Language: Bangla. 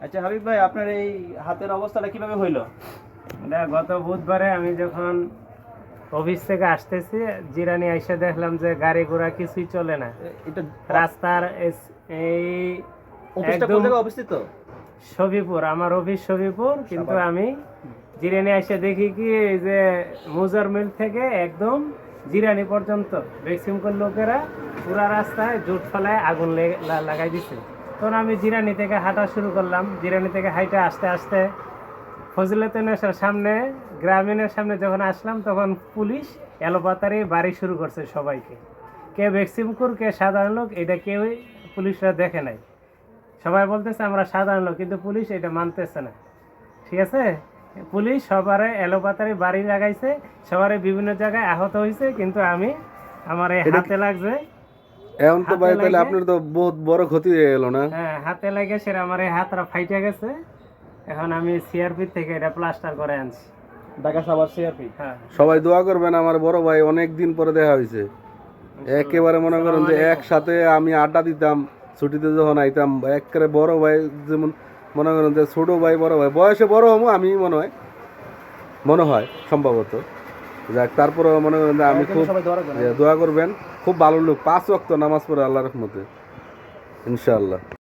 আচ্ছা হাবিব ভাই, আপনার এই হাতের অবস্থাটা কিভাবে হইলো? এটা গত বুধবারে আমি যখন অফিস থেকে আসতেছি, জিরানি আইসা দেখলাম যে গাড়ি ঘোড়া কিছুই চলে না। এটা রাস্তার এই অফিসটা কোন একদম জায়গায় অবস্থিত? সবিপুর, আমার অফিস সবিপুর, কিন্তু সাভার। আমি জিরানি আইসা দেখি কি এই যে মুজার মিল থেকে একদম জিরানি পর্যন্ত ম্যাক্সিমাম লোকেরা পুরা রাস্তায় জুট ফেলায় আগুন লাগাই দিছে। তখন আমি জিরানি থেকে হাঁটা শুরু করলাম। জিরানি থেকে হাইটে আস্তে আস্তে ফজিলাতুন্নেসার সামনে, গ্রামীণের সামনে যখন আসলাম, তখন পুলিশ এলোপাতারি বাড়ি শুরু করছে সবাইকে। কে ভ্যাকসিমকুর, কে সাধারণ লোক, এটা কেউই পুলিশরা দেখে নাই। সবাই বলতেছে আমরা সাধারণ লোক, কিন্তু পুলিশ এটা মানতেছে না। ঠিক আছে, পুলিশ সবারে এলোপাতারি বাড়ি লাগাইছে, সবারে বিভিন্ন জায়গায় আহত হয়েছে, কিন্তু আমি আমার এই হাতে লাগছে। এখন তো ভাই হাতে তাহলে লাগে- আপনার তো বহুত বড় ক্ষতি হয়ে গেল না? হ্যাঁ, হাতে লাগে সেটা আমার এই হাতটা ফাইটে গেছে। এখন আমি সিআরপি থেকে এটা প্লাস্টার করে আনছি। ঢাকা সাভার সিআরপি। হ্যাঁ, সবাই দোয়া করবেন, আমার বড় ভাই অনেক দিন পরে দেখা হয়েছে। একেবারে মনে করেন যে একসাথে আমি আড্ডা দিতাম ছুটিতে যখন আইতাম, একেবারে বড় ভাই, যেমন মনে করেন যে ছোট ভাই বড় ভাই, বয়সে বড় হবো আমি, মনে হয় সম্ভবত। যাক, তারপরেও মনে করেন যে আমি খুব সবাই দোয়া রাখবেন। দোয়া করবেন। খুব ভালো লোক, 5 ওয়াক্ত নামাজ পড়ে আল্লাহর রহমতে, ইনশাআল্লাহ।